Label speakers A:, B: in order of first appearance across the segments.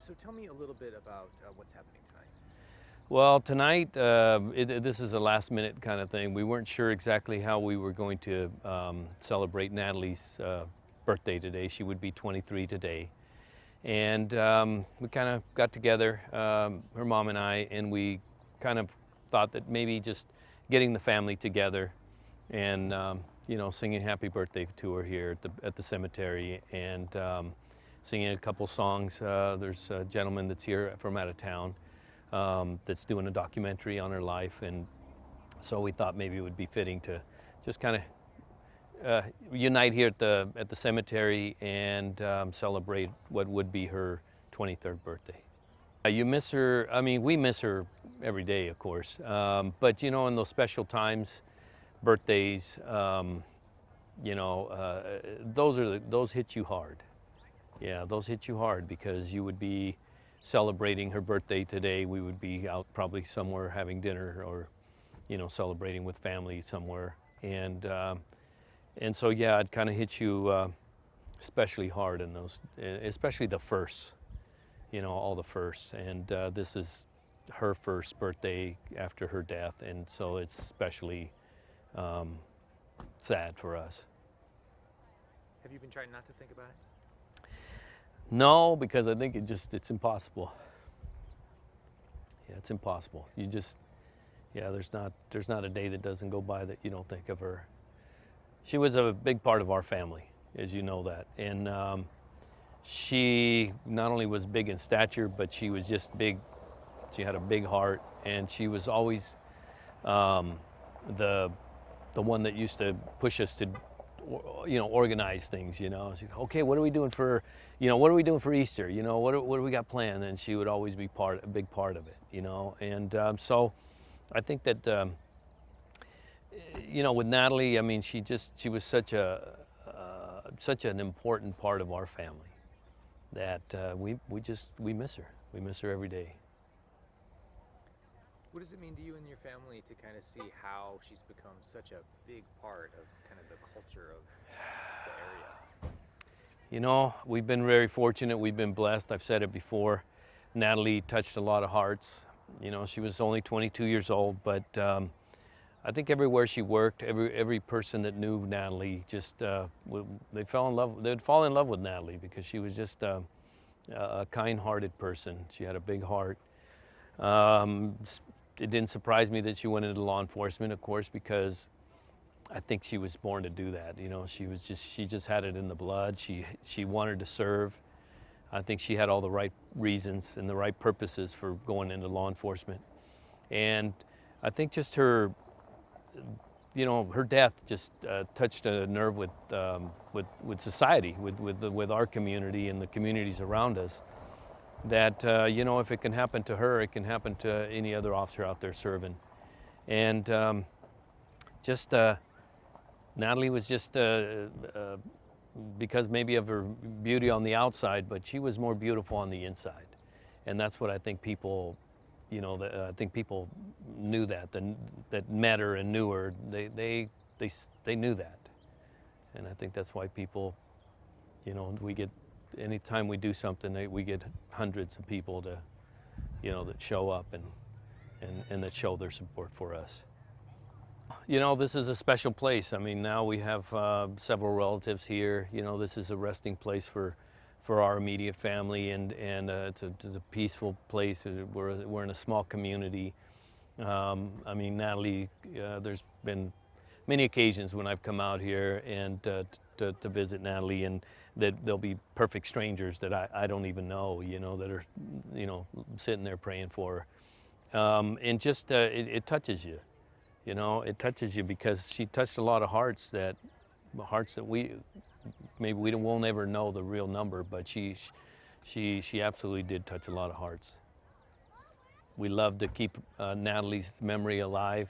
A: So tell me a little bit about what's happening tonight.
B: Well, tonight, this is a last minute kind of thing. We weren't sure exactly how we were going to celebrate Natalie's birthday today. She would be 23 today. And we kind of got together, her mom and I, and we kind of thought that maybe just getting the family together and, singing happy birthday to her here at the cemetery and singing a couple songs. There's a gentleman that's here from out of town that's doing a documentary on her life, and so we thought maybe it would be fitting to just kind of unite here at the cemetery and celebrate what would be her 23rd birthday. You miss her. I mean, we miss her every day, of course, but in those special times, birthdays, those hit you hard. Yeah, those hit you hard because you would be celebrating her birthday today. We would be out probably somewhere having dinner or, celebrating with family somewhere. And so, yeah, it kind of hits you especially hard in those, especially the firsts, all the firsts. And this is her first birthday after her death. And so it's especially sad for us.
A: Have you been trying not to think about it?
B: No, because I think it's impossible. Yeah, it's impossible. There's not a day that doesn't go by that you don't think of her. She was a big part of our family, as you know that. And she not only was big in stature, but she was just big. She had a big heart, and she was always the one that used to push us to organize things. She'd, okay, what are we doing for Easter? What do we got planned? And she would always be a big part of it. And so I think that with Natalie, I mean, she was such an important part of our family that we miss her. We miss her every day.
A: What does it mean to you and your family to kind of see how she's become such a big part of kind of the culture of the area?
B: We've been very fortunate. We've been blessed. I've said it before. Natalie touched a lot of hearts. She was only 22 years old, but I think everywhere she worked, every person that knew Natalie just they'd fall in love with Natalie because she was just a kind-hearted person. She had a big heart. It didn't surprise me that she went into law enforcement, of course, because I think she was born to do that. She just had it in the blood. She wanted to serve. I think she had all the right reasons and the right purposes for going into law enforcement. And I think just her death just touched a nerve with society, with our community and the communities around us. That if it can happen to her, it can happen to any other officer out there serving. And Natalie was just because maybe of her beauty on the outside, but she was more beautiful on the inside, and that's what I think people, I think people knew that met her and knew her. They knew that, and I think that's why people, we get. Anytime we do something, we get hundreds of people that show up and that show their support for us. This is a special place. I mean, now we have several relatives here. This is a resting place for our immediate family, and it's a peaceful place. We're in a small community. I mean, Natalie, there's been many occasions when I've come out here and to visit Natalie, and that there'll be perfect strangers that I don't even know, that are, sitting there praying for her. And just, it touches you, it touches you because she touched a lot of hearts that we won't ever know the real number, but she absolutely did touch a lot of hearts. We love to keep Natalie's memory alive.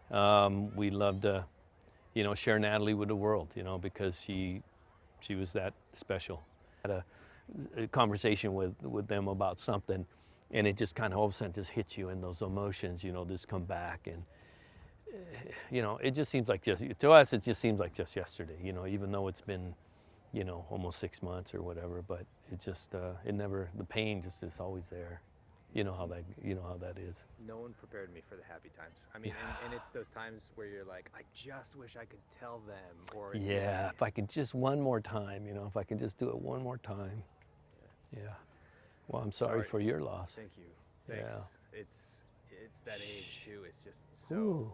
B: We love to, share Natalie with the world, because she was that special. I had a conversation with them about something, and it just kind of all of a sudden just hits you, and those emotions, just come back, and it just seems like to us, it just seems like just yesterday, even though it's been, almost 6 months or whatever, but It just, it never, the pain just is always there. You know how that is.
A: No one prepared me for the happy times. I mean, and it's those times where you're like, I just wish I could tell them, or
B: Yeah, if I could just one more time, you know, if I could just do it one more time. Yeah. Well, I'm sorry for your loss.
A: Thank you. Thanks.
B: Yeah.
A: It's that age too. It's just so
B: Ooh.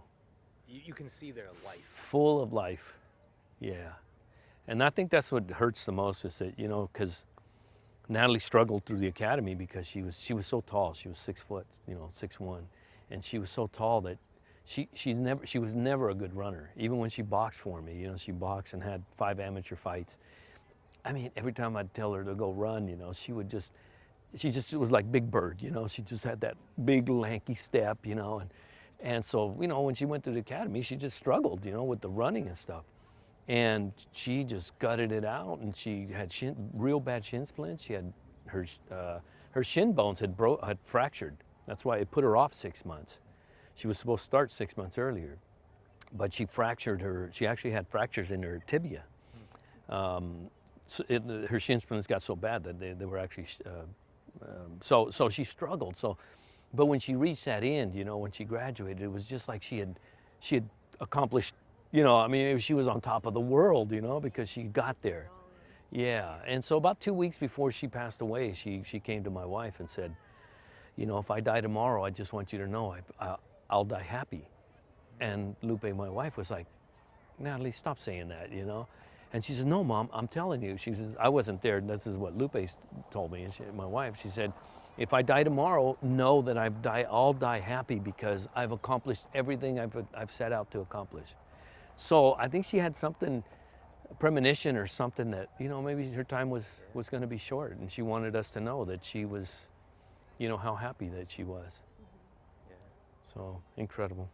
A: you can see their life.
B: Full of life. Yeah. And I think that's what hurts the most is that, you know, because Natalie struggled through the academy because she was so tall. She was 6 foot, you know, 6'1", and she was so tall that she was never a good runner. Even when she boxed for me, you know, she boxed and had 5 amateur fights. I mean, every time I'd tell her to go run, you know, she just was like Big Bird, you know. She just had that big lanky step, you know, and so, you know, when she went to the academy, she just struggled, you know, with the running and stuff. And she just gutted it out, and she had real bad shin splints. She had her shin bones had fractured. That's why it put her off 6 months. She was supposed to start 6 months earlier, but she actually had fractures in her tibia. Her shin splints got so bad that they were actually, so she struggled. But when she reached that end, you know, when she graduated, it was just like she had accomplished. You know, I mean, she was on top of the world, you know, because she got there. Yeah, and so about 2 weeks before she passed away, she came to my wife and said, you know, if I die tomorrow, I just want you to know I'll die happy. And Lupe, my wife, was like, Natalie, stop saying that, you know. And she said, no, Mom, I'm telling you. She says, I wasn't there. This is what Lupe told me. And my wife, she said, if I die tomorrow, know that I'll die happy because I've accomplished everything I've set out to accomplish. So I think she had something, a premonition or something that, you know, maybe her time was going to be short, and she wanted us to know that she was, you know, how happy that she was.
A: Yeah.
B: So incredible.